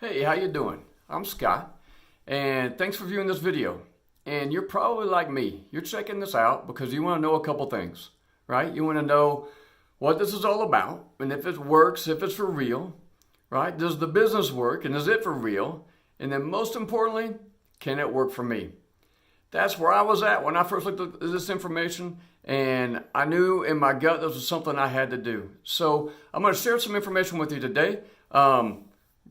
Hey, how you doing? I'm Scott, and thanks for viewing this video. And you're probably like me. You're checking this out because you want to know a couple things, right? You want to know what this is all about, and if it works, if it's for real, right? Does the business work, and is it for real? And then most importantly, can it work for me? That's where I was at when I first looked at this information, and I knew in my gut this was something I had to do. So I'm going to share some information with you today.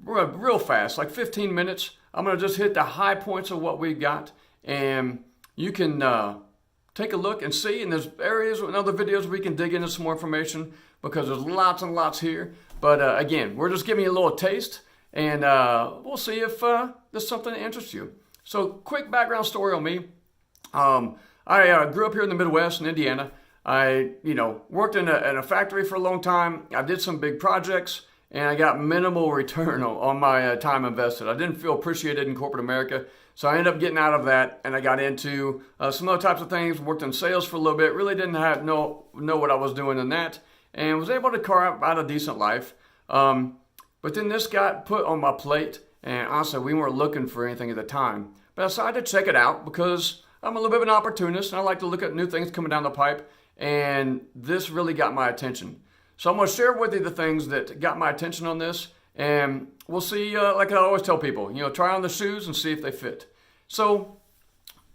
Real fast, like 15 minutes. I'm going to just hit the high points of what we got, and you can take a look and see. And there's areas and other videos we can dig into some more information because there's lots and lots here. But again, we're just giving you a little taste, and we'll see if there's something that interests you. So quick background story on me. I grew up here in the Midwest in Indiana. I worked in a factory for a long time. I did some big projects, and I got minimal return on my time invested. I didn't feel appreciated in corporate America, so I ended up getting out of that, and I got into some other types of things, worked in sales for a little bit, really didn't know what I was doing in that, and was able to carve out a decent life. But then this got put on my plate, and honestly, we weren't looking for anything at the time. But I decided to check it out because I'm a little bit of an opportunist, and I like to look at new things coming down the pipe, and this really got my attention. So I'm going to share with you the things that got my attention on this, and we'll see, like I always tell people, try on the shoes and see if they fit. So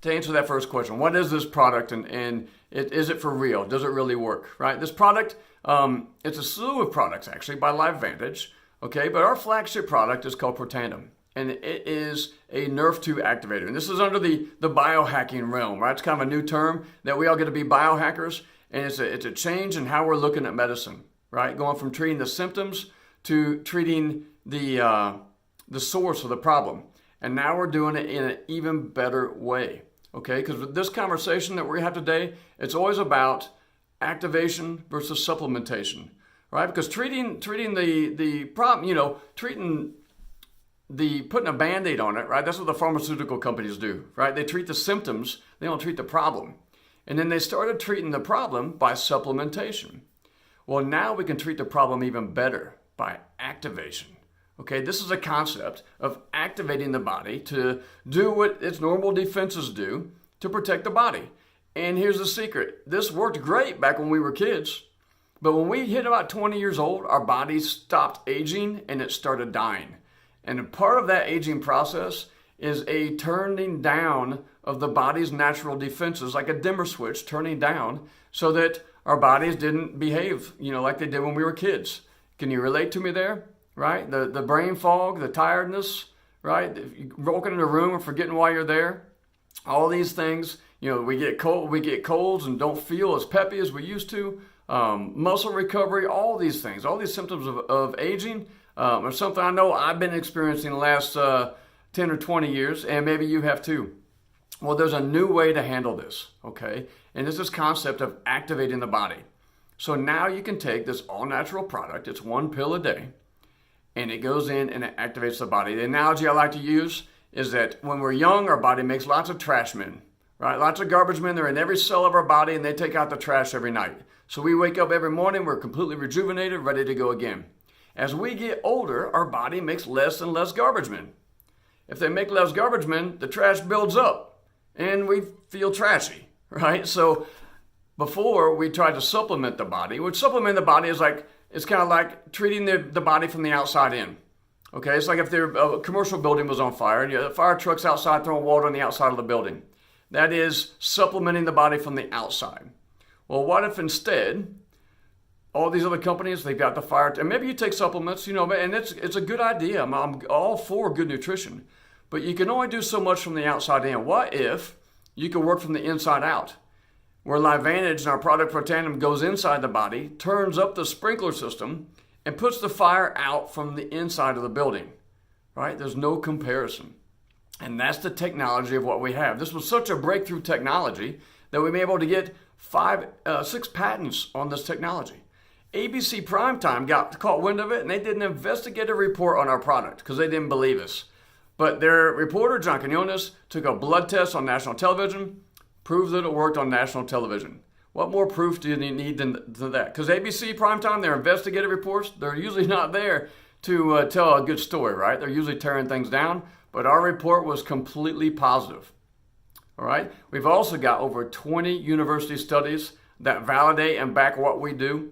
to answer that first question, what is this product, and is it for real? Does it really work, right? This product, it's a slew of products actually by LifeVantage, okay? But our flagship product is called Protandim, and it is a Nrf2 activator. And this is under the biohacking realm, right? It's kind of a new term that we all get to be biohackers, and it's a change in how we're looking at medicine. Right, going from treating the symptoms to treating the source of the problem, and now we're doing it in an even better way. Okay, because with this conversation that we're gonna have today, it's always about activation versus supplementation, right? Because treating the problem, putting a Band-Aid on it, right? That's what the pharmaceutical companies do, right? They treat the symptoms, they don't treat the problem, and then they started treating the problem by supplementation. Well, now we can treat the problem even better by activation. Okay, this is a concept of activating the body to do what its normal defenses do to protect the body. And here's the secret. This worked great back when we were kids, but when we hit about 20 years old, our bodies stopped aging and it started dying. And a part of that aging process is a turning down of the body's natural defenses, like a dimmer switch turning down so that our bodies didn't behave, like they did when we were kids. Can you relate to me there, right? The brain fog, the tiredness, right? Walking in a room and forgetting why you're there. All these things, we get colds and don't feel as peppy as we used to. Muscle recovery, all these things, all these symptoms of aging are something I know I've been experiencing the last 10 or 20 years, and maybe you have too. Well, there's a new way to handle this, okay? And it's this concept of activating the body. So now you can take this all-natural product, it's one pill a day, and it goes in and it activates the body. The analogy I like to use is that when we're young, our body makes lots of trash men, right? Lots of garbage men, they're in every cell of our body, and they take out the trash every night. So we wake up every morning, we're completely rejuvenated, ready to go again. As we get older, our body makes less and less garbage men. If they make less garbage men, the trash builds up, and we feel trashy, right? So before we tried to supplement the body, which supplement the body is it's kind of like treating the body from the outside in. Okay, it's like if a commercial building was on fire and the fire truck's outside throwing water on the outside of the building. That is supplementing the body from the outside. Well, what if instead all these other companies, they've got the fire, and maybe you take supplements, and it's a good idea. I'm all for good nutrition. But you can only do so much from the outside in. What if you could work from the inside out? Where LifeVantage and our product Protandim goes inside the body, turns up the sprinkler system, and puts the fire out from the inside of the building, right? There's no comparison. And that's the technology of what we have. This was such a breakthrough technology that we were able to get 6 patents on this technology. ABC Primetime caught wind of it, and they did an investigative report on our product because they didn't believe us. But their reporter, John Quinones, took a blood test on national television, proved that it worked on national television. What more proof do you need than that? Because ABC Primetime, their investigative reports, they're usually not there to tell a good story, right? They're usually tearing things down, but our report was completely positive. All right. We've also got over 20 university studies that validate and back what we do,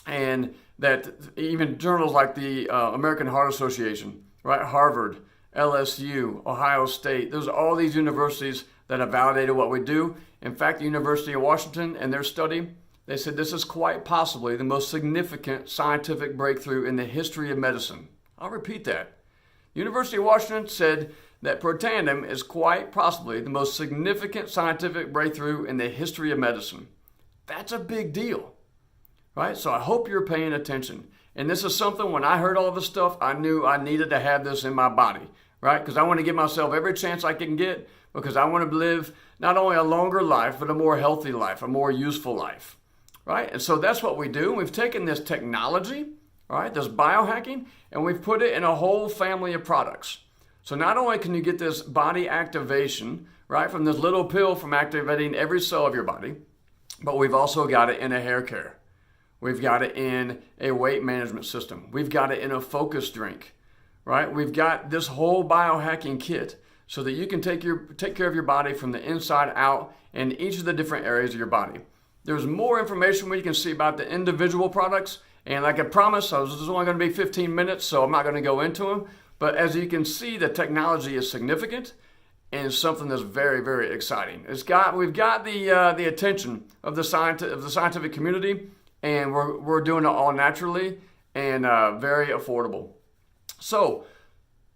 and that even journals like the American Heart Association, right? Harvard, LSU, Ohio State. There's all these universities that have validated what we do. In fact, the University of Washington, in their study, they said this is quite possibly the most significant scientific breakthrough in the history of medicine. I'll repeat that. University of Washington said that Protandim is quite possibly the most significant scientific breakthrough in the history of medicine. That's a big deal, right? So I hope you're paying attention. And this is something, when I heard all this stuff, I knew I needed to have this in my body, right? Because I want to give myself every chance I can get, because I want to live not only a longer life, but a more healthy life, a more useful life, right? And so that's what we do. We've taken this technology, right, this biohacking, and we've put it in a whole family of products. So not only can you get this body activation, right, from this little pill from activating every cell of your body, but we've also got it in a hair care. We've got it in a weight management system. We've got it in a focus drink, right? We've got this whole biohacking kit so that you can take care of your body from the inside out in each of the different areas of your body. There's more information where you can see about the individual products. And like I promised, this is only going to be 15 minutes, so I'm not going to go into them. But as you can see, the technology is significant and something that's very, very exciting. We've got the attention of the scientific community, and we're doing it all naturally and very affordable. So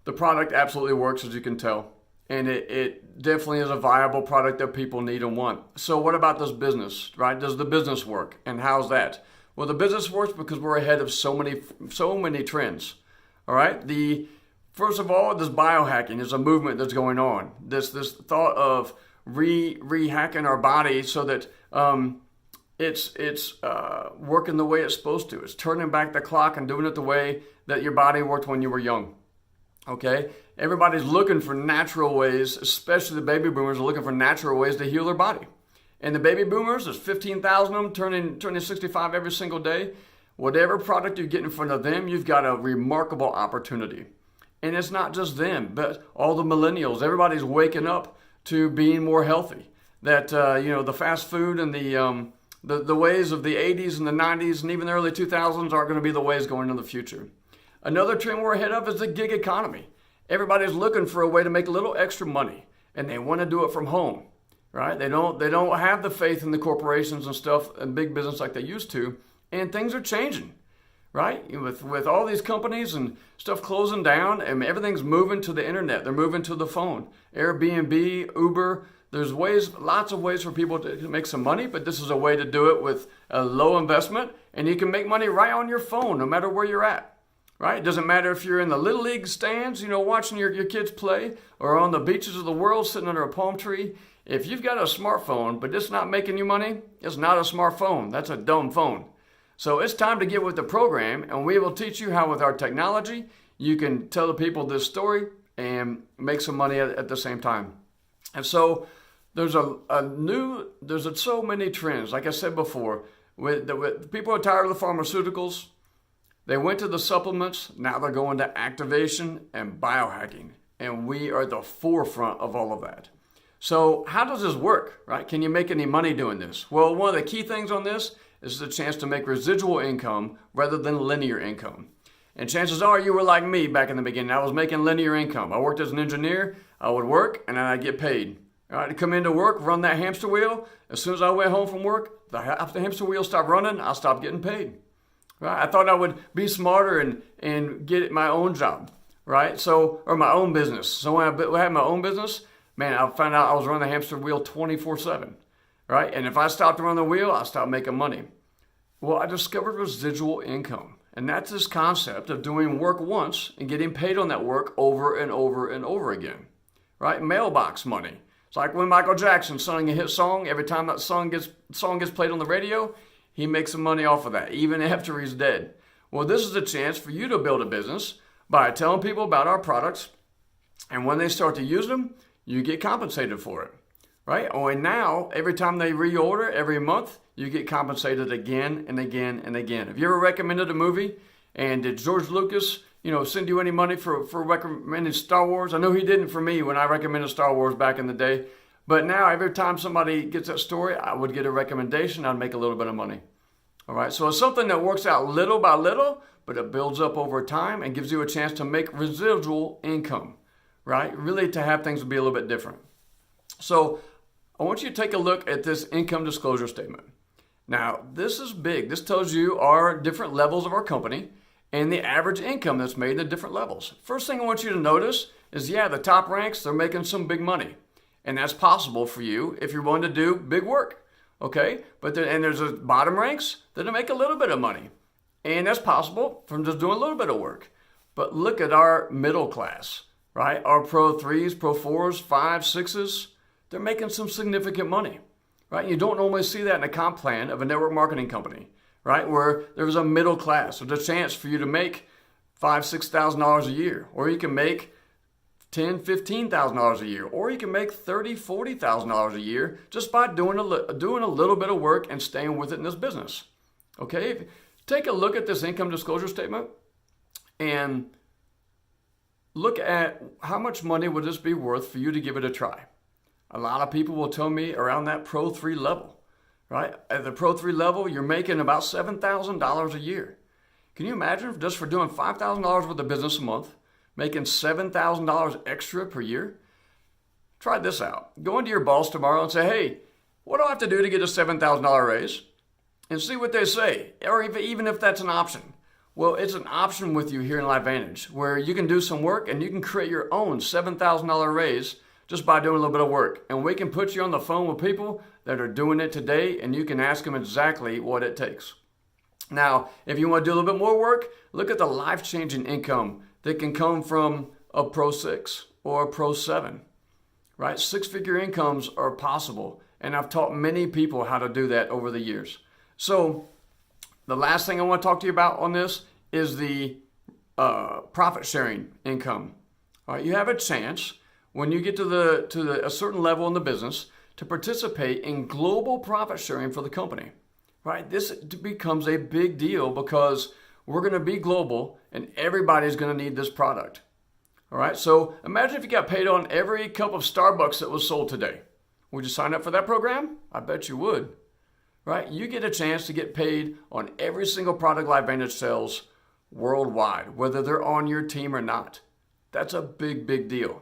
the product absolutely works, as you can tell, and it definitely is a viable product that people need and want. So what about this business, right? Does the business work, and how's that? Well, the business works because we're ahead of so many trends. All right. First of all, this biohacking is a movement that's going on. This thought of re-hacking our body so that it's working the way it's supposed to. It's turning back the clock and doing it the way that your body worked when you were young. Okay? Everybody's looking for natural ways, especially the baby boomers are looking for natural ways to heal their body. And the baby boomers, there's 15,000 of them turning 65 every single day. Whatever product you get in front of them, you've got a remarkable opportunity. And it's not just them, but all the millennials. Everybody's waking up to being more healthy. That the fast food and the ways of the 80s and the 90s and even the early 2000s aren't going to be the ways going into the future. Another trend we're ahead of is the gig economy. Everybody's looking for a way to make a little extra money, and they want to do it from home, right? They don't have the faith in the corporations and stuff and big business like they used to, and things are changing, right? With all these companies and stuff closing down, and everything's moving to the internet. They're moving to the phone. Airbnb, Uber. There's lots of ways for people to make some money, but this is a way to do it with a low investment, and you can make money right on your phone, no matter where you're at. Right? It doesn't matter if you're in the Little League stands, watching your kids play, or on the beaches of the world sitting under a palm tree. If you've got a smartphone, but it's not making you money, it's not a smartphone. That's a dumb phone. So it's time to get with the program, and we will teach you how with our technology, you can tell the people this story and make some money at the same time. And so there's so many trends. Like I said before, with people are tired of the pharmaceuticals. They went to the supplements, now they're going to activation and biohacking, and we are at the forefront of all of that. So how does this work, right? Can you make any money doing this? Well, one of the key things on this is the chance to make residual income rather than linear income. And chances are you were like me back in the beginning. I was making linear income. I worked as an engineer, I would work, and then I'd get paid. All right, to come into work, run that hamster wheel. As soon as I went home from work, the hamster wheel stopped running, I stopped getting paid. Right? I thought I would be smarter and get my own job, right? Or my own business. So when I had my own business, man, I found out I was running the hamster wheel 24/7, right? And if I stopped running the wheel, I stopped making money. Well, I discovered residual income. And that's this concept of doing work once and getting paid on that work over and over and over again, right? Mailbox money. It's like when Michael Jackson sang a hit song, every time that song gets played on the radio, he makes some money off of that, even after he's dead. Well, this is a chance for you to build a business by telling people about our products. And when they start to use them, you get compensated for it, right? Oh, and now, every time they reorder, every month, you get compensated again and again and again. Have you ever recommended a movie and did George Lucas, send you any money for recommending Star Wars. I know he didn't for me when I recommended Star Wars back in the day. But now every time somebody gets that story, I would get a recommendation. I'd make a little bit of money. All right. So it's something that works out little by little, but it builds up over time and gives you a chance to make residual income, right? Really to have things be a little bit different. So I want you to take a look at this income disclosure statement. Now, this is big. This tells you our different levels of our company and the average income that's made at different levels. First thing I want you to notice is, the top ranks, they're making some big money. And that's possible for you if you're willing to do big work, okay? And there's a bottom ranks that make a little bit of money. And that's possible from just doing a little bit of work. But look at our middle class, right? Our Pro 3s, Pro 4s, 5s, 6s, they're making some significant money, right? You don't normally see that in a comp plan of a network marketing company, right? Where there's a middle class. There's a chance for you to make $5,000, $6,000 a year, or you can make $10,000, $15,000 a year, or you can make $30,000, $40,000 a year just by doing a little bit of work and staying with it in this business. Okay, take a look at this income disclosure statement and look at how much money would this be worth for you to give it a try. A lot of people will tell me around that Pro 3 level, right? At the Pro 3 level, you're making about $7,000 a year. Can you imagine just for doing $5,000 worth of business a month, making $7,000 extra per year? Try this out. Go into your boss tomorrow and say, hey, what do I have to do to get a $7,000 raise? And see what they say, or even if that's an option. Well, it's an option with you here in LifeVantage, where you can do some work and you can create your own $7,000 raise just by doing a little bit of work. And we can put you on the phone with people that are doing it today, and you can ask them exactly what it takes. Now, if you want to do a little bit more work, look at the life-changing income that can come from a Pro 6 or a Pro 7, right? Six-figure incomes are possible, and I've taught many people how to do that over the years. So the last thing I want to talk to you about on this is the profit-sharing income. All right, you have a chance when you get to a certain level in the business to participate in global profit sharing for the company, right? This becomes a big deal because we're going to be global and everybody's going to need this product. All right, so imagine if you got paid on every cup of Starbucks that was sold today. Would you sign up for that program? I bet you would, right? You get a chance to get paid on every single product LifeVantage sells worldwide, whether they're on your team or not. That's a big, big deal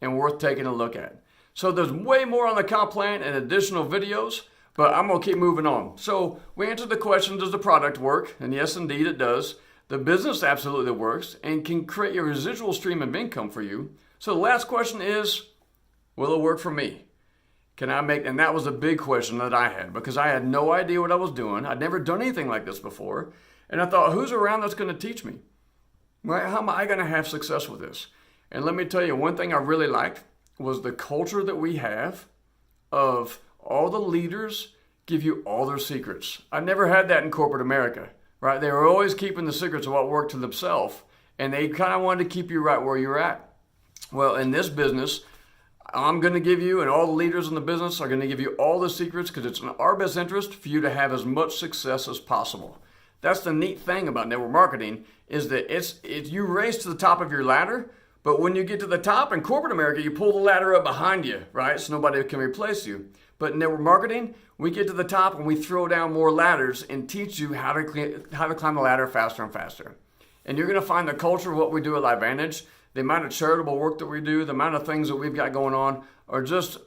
and worth taking a look at. So there's way more on the comp plan and additional videos, but I'm going to keep moving on. So we answered the question, does the product work? And yes, indeed it does. The business absolutely works and can create a residual stream of income for you. So the last question is, will it work for me? And that was a big question that I had because I had no idea what I was doing. I'd never done anything like this before. And I thought, who's around that's going to teach me? Right? How am I going to have success with this? And let me tell you, one thing I really liked was the culture that we have of all the leaders give you all their secrets. I never had that in corporate America, right? They were always keeping the secrets of what worked to themselves, and they kind of wanted to keep you right where you're at. Well, in this business, I'm going to give you, and all the leaders in the business are going to give you all the secrets because it's in our best interest for you to have as much success as possible. That's the neat thing about network marketing is that it's you race to the top of your ladder, but when you get to the top in corporate America, you pull the ladder up behind you, right? So nobody can replace you. But in network marketing, we get to the top and we throw down more ladders and teach you how to climb the ladder faster and faster. And you're going to find the culture of what we do at LifeVantage, the amount of charitable work that we do, the amount of things that we've got going on are just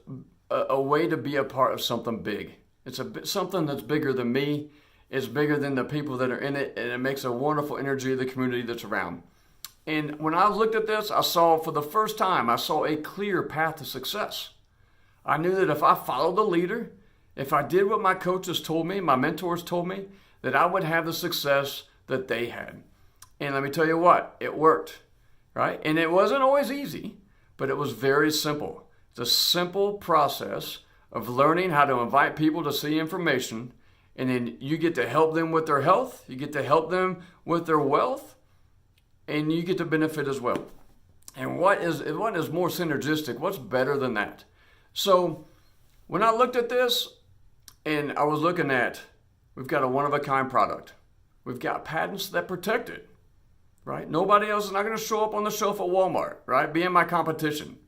a way to be a part of something big. It's something that's bigger than me. It's bigger than the people that are in it, and it makes a wonderful energy of the community that's around. And when I looked at this, for the first time, I saw a clear path to success. I knew that if I followed the leader, if I did what my coaches told me, my mentors told me, that I would have the success that they had. And let me tell you what, it worked, right? And it wasn't always easy, but it was very simple. It's a simple process of learning how to invite people to see information, and then you get to help them with their health, you get to help them with their wealth, and you get to benefit as well. And what is more synergistic? What's better than that? So when I looked at this and I was looking at, we've got a one-of-a-kind product. We've got patents that protect it. right? Nobody else is not going to show up on the shelf at Walmart, right? Being my competition.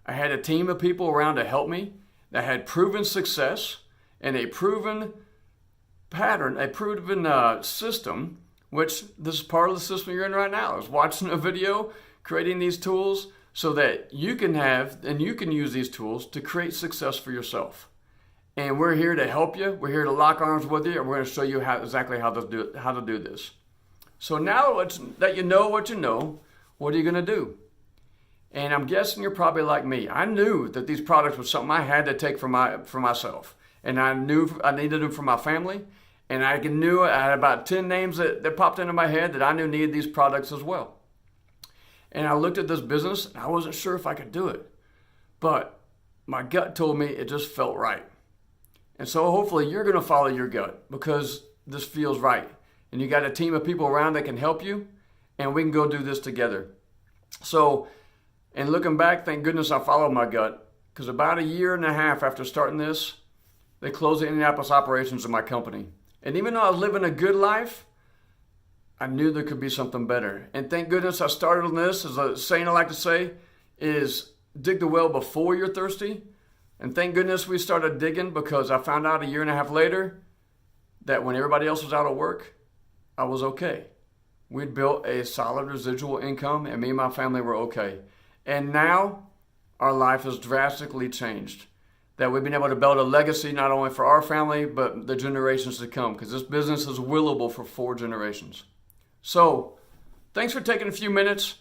I had a team of people around to help me that had proven success and a proven pattern, a proven system, which this is part of the system you're in right now, is watching a video, creating these tools so that you can have and you can use these tools to create success for yourself. And we're here to help you. We're here to lock arms with you, and we're going to show you exactly how to do this. So now that you know what you know, what are you going to do? And I'm guessing you're probably like me. I knew that these products were something I had to take for myself. And I knew I needed them for my family. And I knew I had about 10 names that popped into my head that I knew needed these products as well. And I looked at this business, and I wasn't sure if I could do it. But my gut told me it just felt right. And so hopefully you're going to follow your gut because this feels right. And you got a team of people around that can help you, and we can go do this together. So, and looking back, thank goodness I followed my gut, because about 1.5 years after starting this, they closed the Indianapolis operations of my company. And even though I was living a good life, I knew there could be something better. And thank goodness I started on this. As a saying I like to say is, dig the well before you're thirsty. And thank goodness we started digging, because I found out 1.5 years later that when everybody else was out of work, I was okay. We'd built a solid residual income, and me and my family were okay. And now our life has drastically changed. That we've been able to build a legacy not only for our family, but the generations to come, because this business is willable for 4 generations. So thanks for taking a few minutes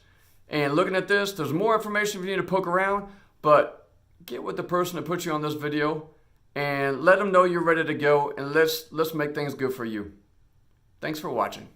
and looking at this. There's more information if you need to poke around, but get with the person that put you on this video and let them know you're ready to go, and let's make things good for you. Thanks for watching.